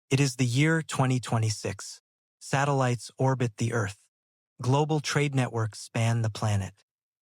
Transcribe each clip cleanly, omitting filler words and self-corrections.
It is the year 2026. Satellites orbit the Earth. Global trade networks span the planet.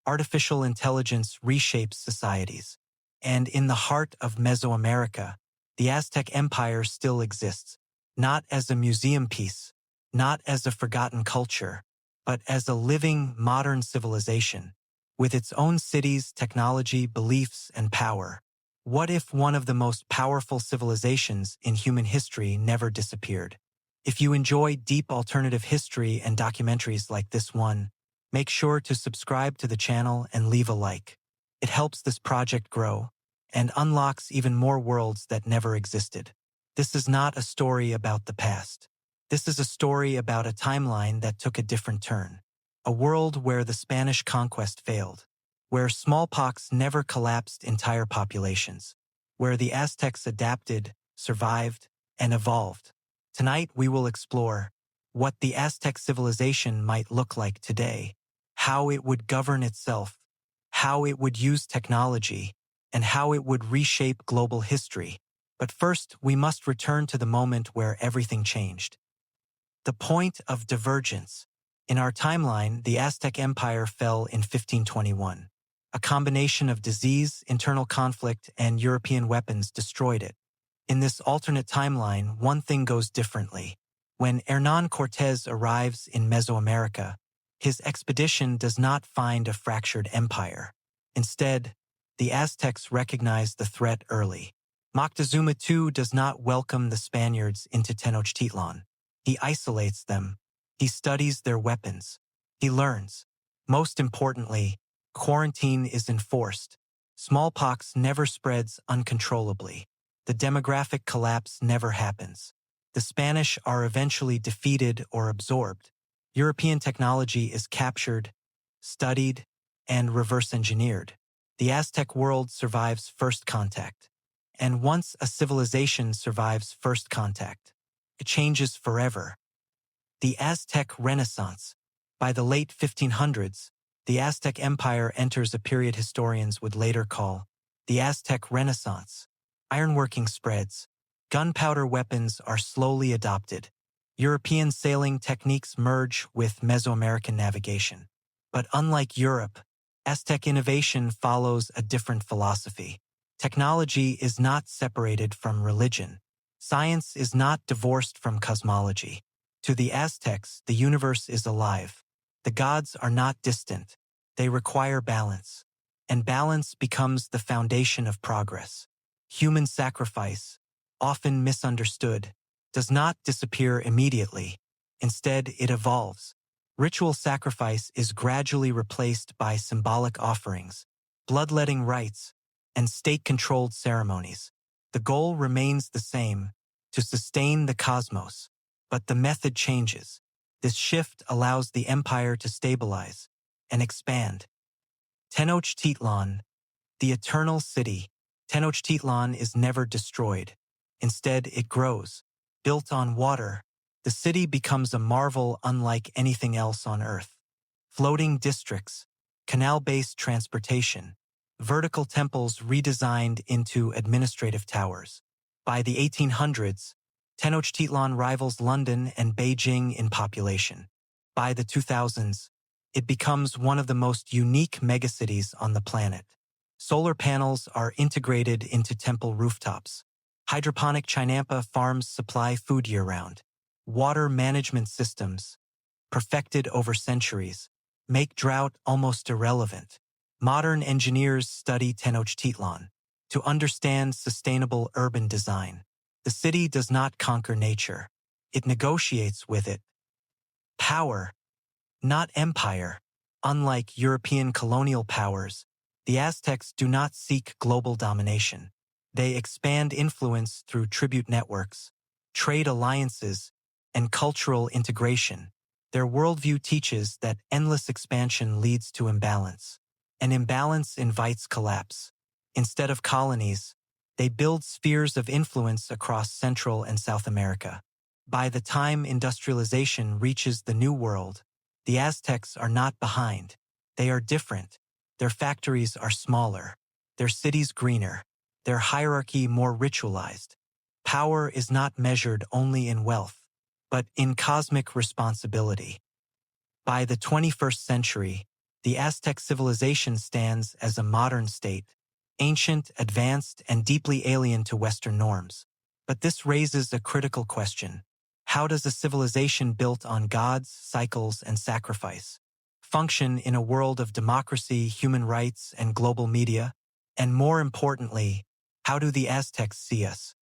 Artificial intelligence reshapes societies. And in the heart of Mesoamerica, the Aztec Empire still exists, not as a museum piece, not as a forgotten culture, but as a living, modern civilization, with its own cities, technology, beliefs, and power. What if one of the most powerful civilizations in human history never disappeared? If you enjoy deep alternative history and documentaries like this one, make sure to subscribe to the channel and leave a like. It helps this project grow and unlocks even more worlds that never existed. This is not a story about the past. This is a story about a timeline that took a different turn. A world where the Spanish conquest failed, where smallpox never collapsed entire populations, where the Aztecs adapted, survived, and evolved. Tonight we will explore what the Aztec civilization might look like today, how it would govern itself, how it would use technology, and how it would reshape global history. But first, we must return to the moment where everything changed. The point of divergence. In our timeline, the Aztec Empire fell in 1521. A combination of disease, internal conflict, and European weapons destroyed it. In this alternate timeline, one thing goes differently. When Hernán Cortés arrives in Mesoamerica, his expedition does not find a fractured empire. Instead, the Aztecs recognize the threat early. Moctezuma II does not welcome the Spaniards into Tenochtitlan. He isolates them. He studies their weapons. He learns. Most importantly, quarantine is enforced. Smallpox never spreads uncontrollably. The demographic collapse never happens. The Spanish are eventually defeated or absorbed. European technology is captured, studied, and reverse-engineered. The Aztec world survives first contact. And once a civilization survives first contact, it changes forever. The Aztec Renaissance. By the late 1500s, the Aztec Empire enters a period historians would later call the Aztec Renaissance. Ironworking spreads. Gunpowder weapons are slowly adopted. European sailing techniques merge with Mesoamerican navigation. But unlike Europe, Aztec innovation follows a different philosophy. Technology is not separated from religion. Science is not divorced from cosmology. To the Aztecs, the universe is alive. The gods are not distant. They require balance. And balance becomes the foundation of progress. Human sacrifice, often misunderstood, does not disappear immediately. Instead, it evolves. Ritual sacrifice is gradually replaced by symbolic offerings, bloodletting rites, and state-controlled ceremonies. The goal remains the same, to sustain the cosmos. But the method changes. This shift allows the empire to stabilize and expand. Tenochtitlan, the eternal city. Tenochtitlan is never destroyed. Instead, it grows. Built on water, the city becomes a marvel unlike anything else on Earth. Floating districts, canal-based transportation, vertical temples redesigned into administrative towers. By the 1800s, Tenochtitlan rivals London and Beijing in population. By the 2000s, it becomes one of the most unique megacities on the planet. Solar panels are integrated into temple rooftops. Hydroponic Chinampa farms supply food year-round. Water management systems, perfected over centuries, make drought almost irrelevant. Modern engineers study Tenochtitlan to understand sustainable urban design. The city does not conquer nature. It negotiates with it. Power, not empire. Unlike European colonial powers, the Aztecs do not seek global domination. They expand influence through tribute networks, trade alliances, and cultural integration. Their worldview teaches that endless expansion leads to imbalance. And imbalance invites collapse. Instead of colonies, they build spheres of influence across Central and South America. By the time industrialization reaches the New World, the Aztecs are not behind. They are different. Their factories are smaller, their cities greener, their hierarchy more ritualized. Power is not measured only in wealth, but in cosmic responsibility. By the 21st century, the Aztec civilization stands as a modern state, ancient, advanced, and deeply alien to Western norms. But this raises a critical question. How does a civilization built on gods, cycles, and sacrifice function in a world of democracy, human rights, and global media? And more importantly, how do the Aztecs see us?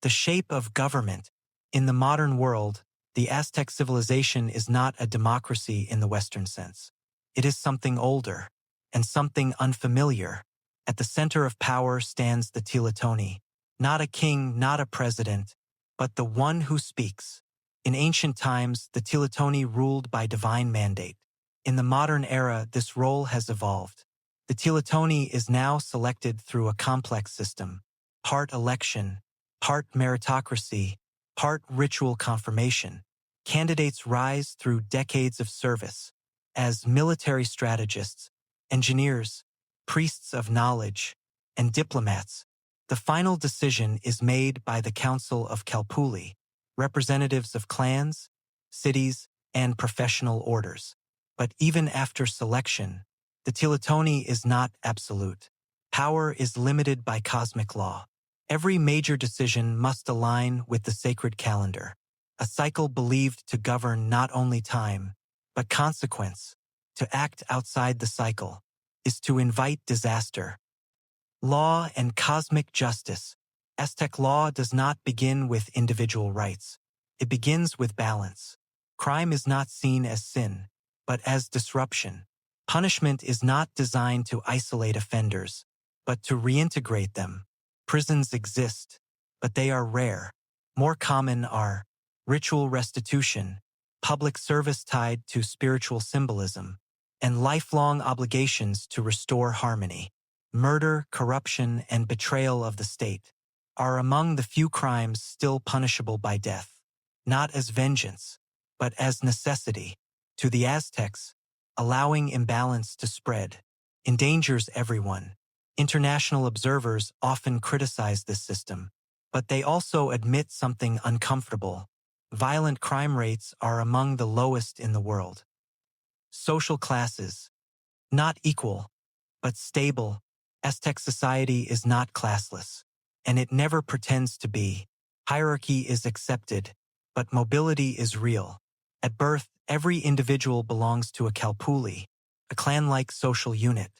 The shape of government. In the modern world, the Aztec civilization is not a democracy in the Western sense. It is something older and something unfamiliar. At the center of power stands the Tenochtitlan, not a king, not a president, but the one who speaks. In ancient times, the Tenochtitlan ruled by divine mandate. In the modern era, this role has evolved. The Tenochtitlan is now selected through a complex system, part election, part meritocracy, part ritual confirmation. Candidates rise through decades of service as military strategists, engineers, priests of knowledge, and diplomats. The final decision is made by the Council of Kalpuli, representatives of clans, cities, and professional orders. But even after selection, the Tenochtitlan is not absolute. Power is limited by cosmic law. Every major decision must align with the sacred calendar, a cycle believed to govern not only time, but consequence. To act outside the cycle is to invite disaster. Law and cosmic justice. Aztec law does not begin with individual rights. It begins with balance. Crime is not seen as sin, but as disruption. Punishment is not designed to isolate offenders, but to reintegrate them. Prisons exist, but they are rare. More common are ritual restitution, public service tied to spiritual symbolism, and lifelong obligations to restore harmony. Murder, corruption, and betrayal of the state are among the few crimes still punishable by death, not as vengeance, but as necessity. To the Aztecs, allowing imbalance to spread endangers everyone. International observers often criticize this system, but they also admit something uncomfortable. Violent crime rates are among the lowest in the world. Social classes. Not equal, but stable. Aztec society is not classless, and it never pretends to be. Hierarchy is accepted, but mobility is real. At birth, every individual belongs to a Kalpuli, a clan-like social unit.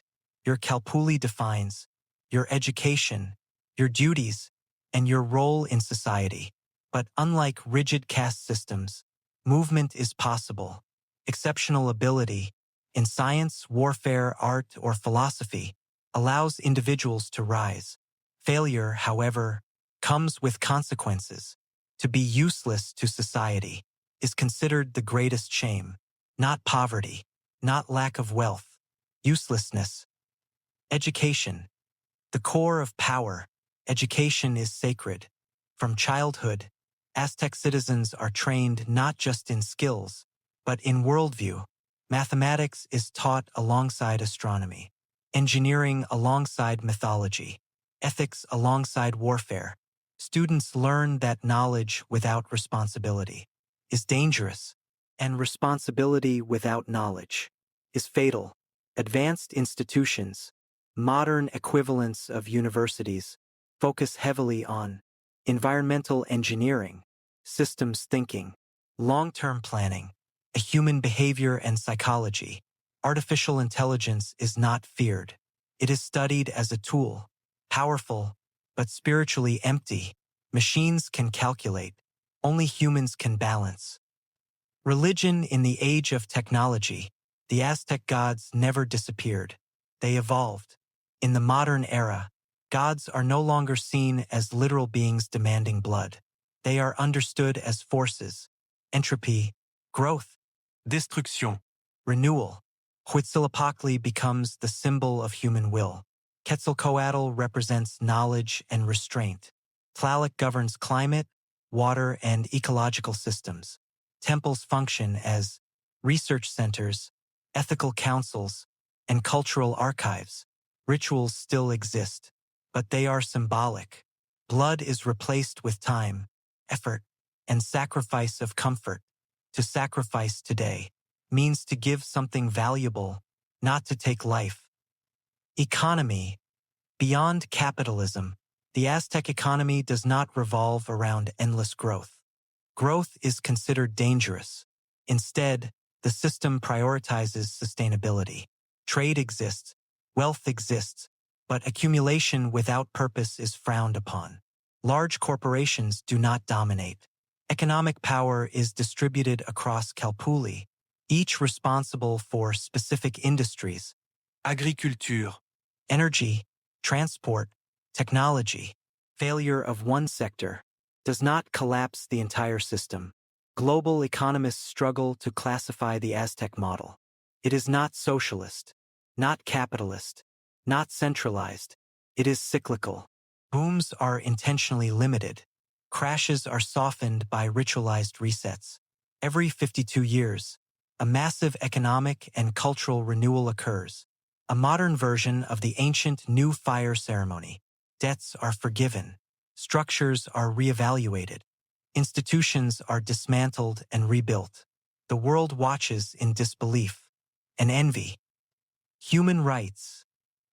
Your Kalpuli defines your education, your duties, and your role in society. But unlike rigid caste systems, movement is possible. Exceptional ability in science, warfare, art, or philosophy allows individuals to rise. Failure, however, comes with consequences. To be useless to society is considered the greatest shame, not poverty, not lack of wealth, uselessness. Education. The core of power. Education is sacred. From childhood, Aztec citizens are trained not just in skills, but in worldview. Mathematics is taught alongside astronomy, engineering alongside mythology, ethics alongside warfare. Students learn that knowledge without responsibility is dangerous, and responsibility without knowledge is fatal. Advanced institutions, modern equivalents of universities, focus heavily on environmental engineering, systems thinking, long-term planning, human behavior and psychology. Artificial intelligence is not feared. It is studied as a tool, powerful, but spiritually empty. Machines can calculate, only humans can balance. Religion in the age of technology. The Aztec gods never disappeared. They evolved. In the modern era, gods are no longer seen as literal beings demanding blood. They are understood as forces, entropy, growth, destruction, renewal. Huitzilopochtli becomes the symbol of human will. Quetzalcoatl represents knowledge and restraint. Tlaloc governs climate, water, and ecological systems. Temples function as research centers, ethical councils, and cultural archives. Rituals still exist, but they are symbolic. Blood is replaced with time, effort, and sacrifice of comfort. To sacrifice today means to give something valuable, not to take life. Economy. Beyond capitalism, the Aztec economy does not revolve around endless growth. Growth is considered dangerous. Instead, the system prioritizes sustainability. Trade exists, wealth exists, but accumulation without purpose is frowned upon. Large corporations do not dominate. Economic power is distributed across Kalpuli, each responsible for specific industries. Agriculture, energy, transport, technology. Failure of one sector does not collapse the entire system. Global economists struggle to classify the Aztec model. It is not socialist, not capitalist, not centralized. It is cyclical. Booms are intentionally limited. Crashes are softened by ritualized resets. Every 52 years, a massive economic and cultural renewal occurs. A modern version of the ancient new fire ceremony. Debts are forgiven. Structures are reevaluated. Institutions are dismantled and rebuilt. The world watches in disbelief and envy. Human rights.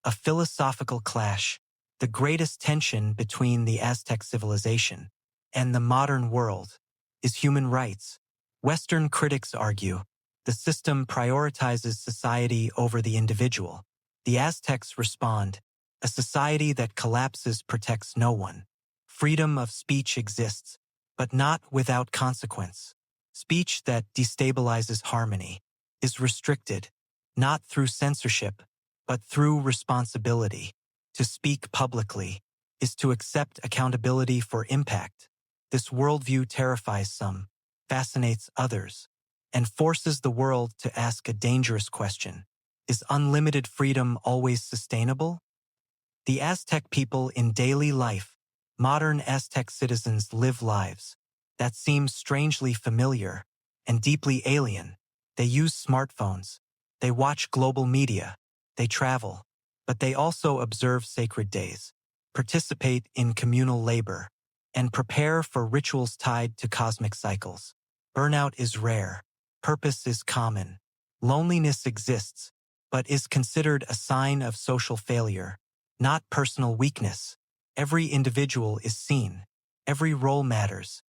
A philosophical clash. The greatest tension between the Aztec civilization and the modern world is human rights. Western critics argue the system prioritizes society over the individual. The Aztecs respond, a society that collapses protects no one. Freedom of speech exists, but not without consequence. Speech that destabilizes harmony is restricted, not through censorship, but through responsibility. To speak publicly is to accept accountability for impact. This worldview terrifies some, fascinates others, and forces the world to ask a dangerous question. Is unlimited freedom always sustainable? The Aztec people in daily life. Modern Aztec citizens live lives that seem strangely familiar and deeply alien. They use smartphones. They watch global media. They travel. But they also observe sacred days, participate in communal labor, and prepare for rituals tied to cosmic cycles. Burnout is rare. Purpose is common. Loneliness exists, but is considered a sign of social failure, not personal weakness. Every individual is seen. Every role matters.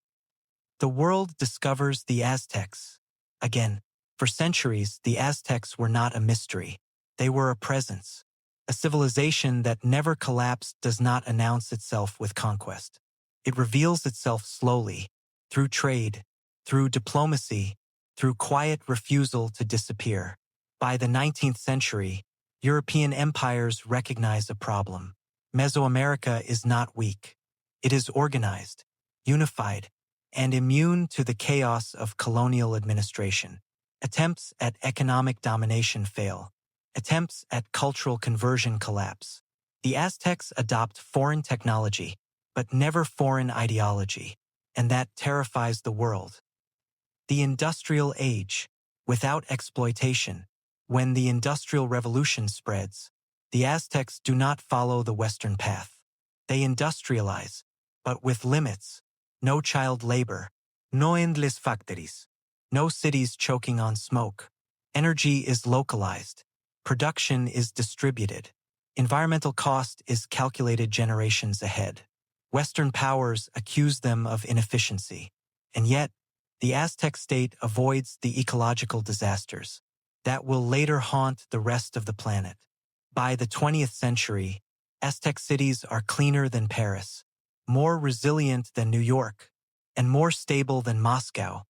The world discovers the Aztecs. Again, for centuries, the Aztecs were not a mystery. They were a presence. A civilization that never collapsed does not announce itself with conquest. It reveals itself slowly, through trade, through diplomacy, through quiet refusal to disappear. By the 19th century, European empires recognize a problem. Mesoamerica is not weak. It is organized, unified, and immune to the chaos of colonial administration. Attempts at economic domination fail. Attempts at cultural conversion collapse. The Aztecs adopt foreign technology, but never foreign ideology, and that terrifies the world. The Industrial Age. Without exploitation. When the Industrial Revolution spreads, the Aztecs do not follow the Western path. They industrialize, but with limits. No child labor. No endless factories. No cities choking on smoke. Energy is localized. Production is distributed. Environmental cost is calculated generations ahead. Western powers accuse them of inefficiency. And yet, the Aztec state avoids the ecological disasters that will later haunt the rest of the planet. By the 20th century, Aztec cities are cleaner than Paris, more resilient than New York, and more stable than Moscow.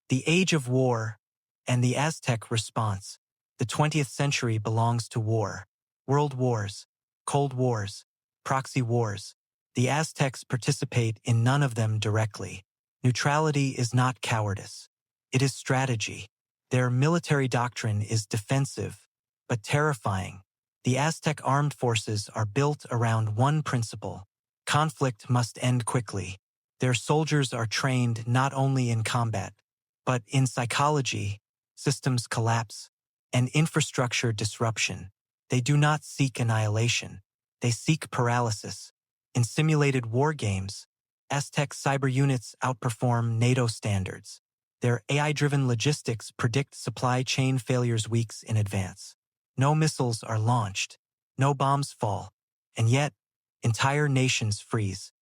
The Age of War and the Aztec response. The 20th century belongs to war. World wars, Cold Wars, proxy wars. The Aztecs participate in none of them directly. Neutrality is not cowardice. It is strategy. Their military doctrine is defensive, but terrifying. The Aztec armed forces are built around one principle. Conflict must end quickly. Their soldiers are trained not only in combat, but in psychology, systems collapse, and infrastructure disruption. They do not seek annihilation. They seek paralysis. In simulated war games, Aztec cyber units outperform NATO standards. Their AI-driven logistics predict supply chain failures weeks in advance. No missiles are launched, no bombs fall, and yet, entire nations freeze.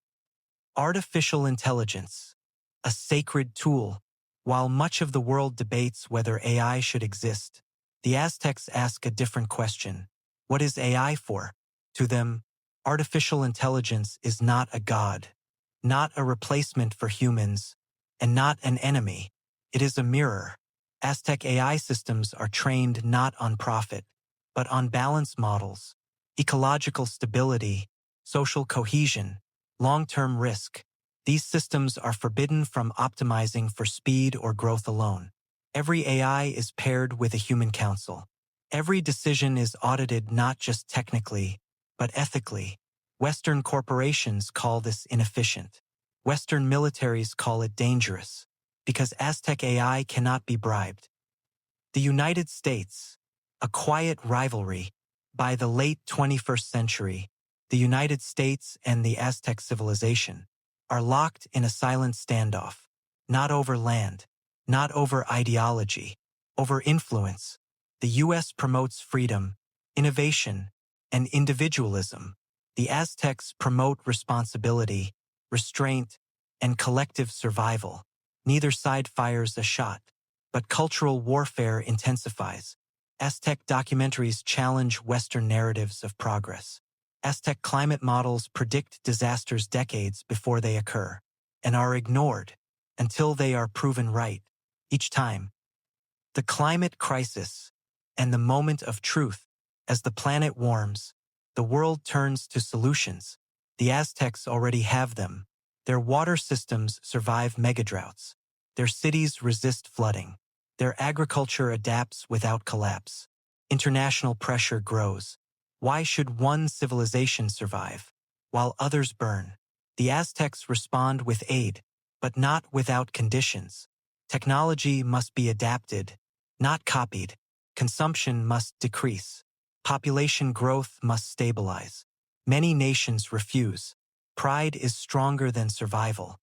Artificial intelligence, a sacred tool. While much of the world debates whether AI should exist, the Aztecs ask a different question. What is AI for? To them, artificial intelligence is not a god, not a replacement for humans, and not an enemy. It is a mirror. Aztec AI systems are trained not on profit, but on balance models, ecological stability, social cohesion, long-term risk. These systems are forbidden from optimizing for speed or growth alone. Every AI is paired with a human counsel. Every decision is audited not just technically, but ethically. Western corporations call this inefficient. Western militaries call it dangerous, because Aztec AI cannot be bribed. The United States, a quiet rivalry. By the late 21st century, the United States and the Aztec civilization are locked in a silent standoff, not over land, not over ideology, over influence. The U.S. promotes freedom, innovation, and individualism. The Aztecs promote responsibility, restraint, and collective survival. Neither side fires a shot, but cultural warfare intensifies. Aztec documentaries challenge Western narratives of progress. Aztec climate models predict disasters decades before they occur, and are ignored until they are proven right. Each time, the climate crisis and the moment of truth. As the planet warms, the world turns to solutions. The Aztecs already have them. Their water systems survive megadroughts. Their cities resist flooding. Their agriculture adapts without collapse. International pressure grows. Why should one civilization survive, while others burn? The Aztecs respond with aid, but not without conditions. Technology must be adapted, not copied. Consumption must decrease. Population growth must stabilize. Many nations refuse. Pride is stronger than survival.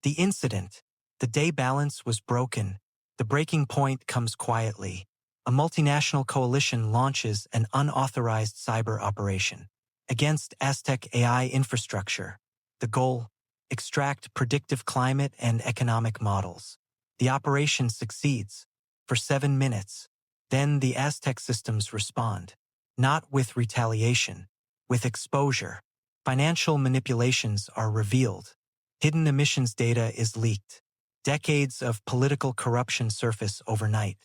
The incident, the day balance was broken. The breaking point comes quietly. A multinational coalition launches an unauthorized cyber operation against Aztec AI infrastructure. The goal? Extract predictive climate and economic models. The operation succeeds for 7 minutes. Then the Aztec systems respond, not with retaliation, with exposure. Financial manipulations are revealed. Hidden emissions data is leaked. Decades of political corruption surface overnight.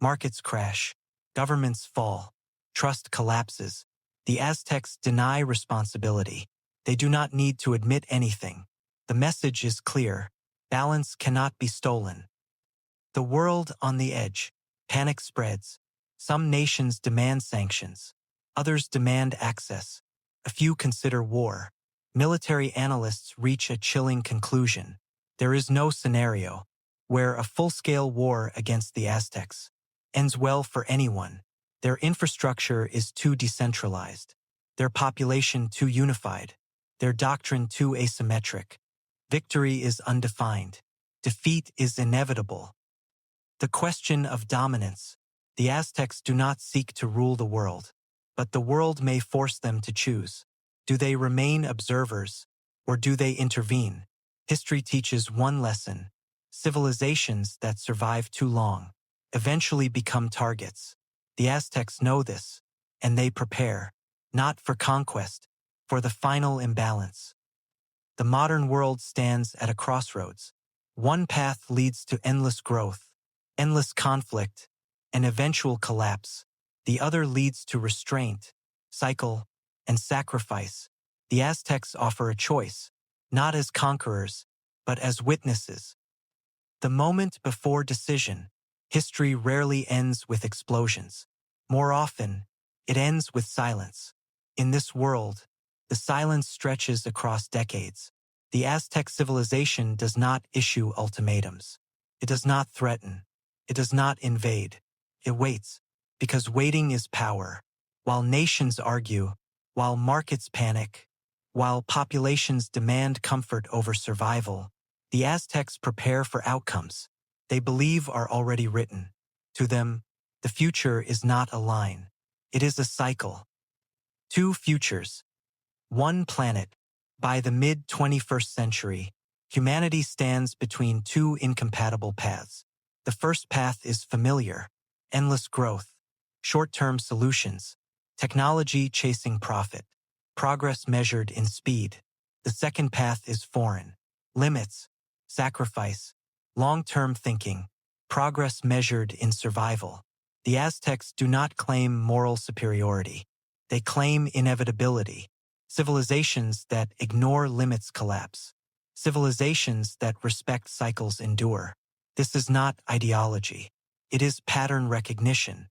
Markets crash. Governments fall. Trust collapses. The Aztecs deny responsibility. They do not need to admit anything. The message is clear. Balance cannot be stolen. The world on the edge. Panic spreads. Some nations demand sanctions. Others demand access. A few consider war. Military analysts reach a chilling conclusion. There is no scenario where a full-scale war against the Aztecs ends well for anyone. Their infrastructure is too decentralized. Their population too unified. Their doctrine too asymmetric. Victory is undefined. Defeat is inevitable. The question of dominance. The Aztecs do not seek to rule the world, but the world may force them to choose. Do they remain observers, or do they intervene? History teaches one lesson. Civilizations that survive too long eventually become targets. The Aztecs know this, and they prepare, not for conquest, for the final imbalance. The modern world stands at a crossroads. One path leads to endless growth, endless conflict, and eventual collapse. The other leads to restraint, cycle, and sacrifice. The Aztecs offer a choice, not as conquerors, but as witnesses. The moment before decision. History rarely ends with explosions. More often, it ends with silence. In this world, the silence stretches across decades. The Aztec civilization does not issue ultimatums. It does not threaten. It does not invade. It waits, because waiting is power. While nations argue, while markets panic, While populations demand comfort over survival, the Aztecs prepare for outcomes they believe are already written. To them, the future is not a line. It is a cycle. Two futures. One planet. By the mid-21st century, humanity stands between two incompatible paths. The first path is familiar, endless growth, short-term solutions, technology chasing profit, progress measured in speed. The second path is foreign, limits, sacrifice, long-term thinking, progress measured in survival. The Aztecs do not claim moral superiority. They claim inevitability. Civilizations that ignore limits collapse. Civilizations that respect cycles endure. This is not ideology. It is pattern recognition.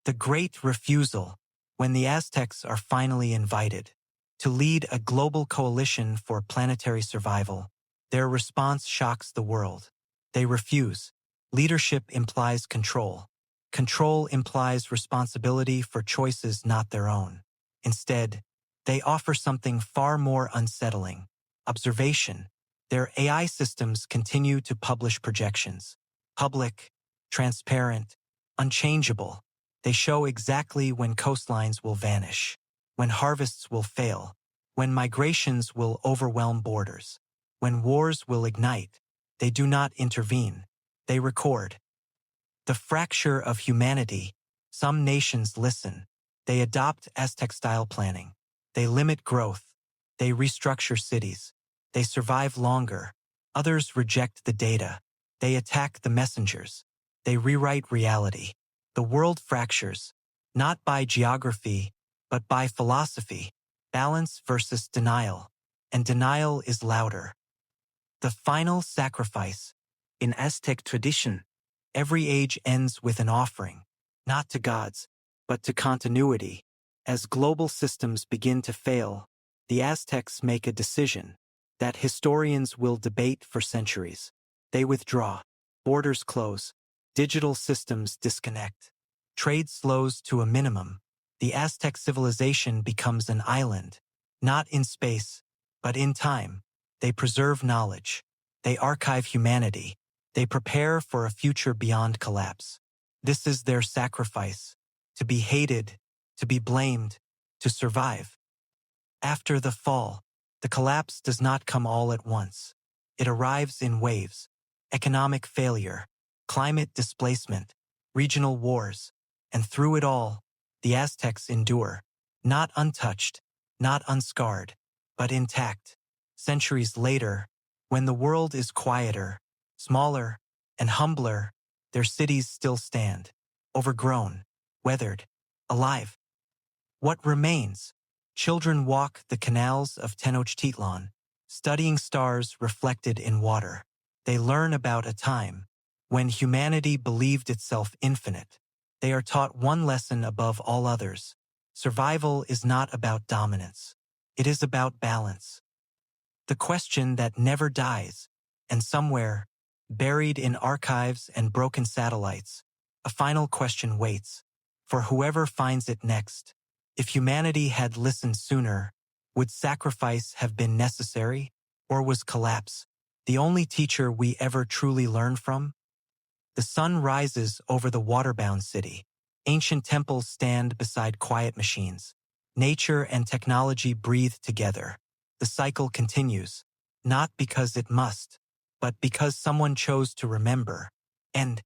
The Great Refusal, when the Aztecs are finally invited to lead a global coalition for planetary survival, their response shocks the world. They refuse. Leadership implies control. Control implies responsibility for choices not their own. Instead, they offer something far more unsettling: observation. Their AI systems continue to publish projections. Public, transparent, unchangeable. They show exactly when coastlines will vanish, when harvests will fail, when migrations will overwhelm borders, when wars will ignite. They do not intervene. They record. The fracture of humanity. Some nations listen. They adopt Aztec-style planning. They limit growth. They restructure cities. They survive longer. Others reject the data. They attack the messengers. They rewrite reality. The world fractures, not by geography, but by philosophy. Balance versus denial. And denial is louder. The final sacrifice. In Aztec tradition, every age ends with an offering, not to gods, but to continuity. As global systems begin to fail, the Aztecs make a decision that historians will debate for centuries. They withdraw. Borders close. Digital systems disconnect. Trade slows to a minimum. The Aztec civilization becomes an island, not in space, but in time. They preserve knowledge. They archive humanity. They prepare for a future beyond collapse. This is their sacrifice: to be hated, to be blamed, to survive. After the fall, the collapse does not come all at once. It arrives in waves: economic failure, climate displacement, regional wars, and through it all, the Aztecs endure, not untouched, not unscarred, but intact. Centuries later, when the world is quieter, smaller, and humbler, their cities still stand, overgrown, weathered, alive. What remains? Children walk the canals of Tenochtitlan, studying stars reflected in water. They learn about a time when humanity believed itself infinite. They are taught one lesson above all others: survival is not about dominance. It is about balance. The question that never dies, and somewhere, buried in archives and broken satellites, a final question waits for whoever finds it next. If humanity had listened sooner, would sacrifice have been necessary, or was collapse the only teacher we ever truly learn from? The sun rises over the waterbound city. Ancient temples stand beside quiet machines. Nature and technology breathe together. The cycle continues, not because it must, but because someone chose to remember. And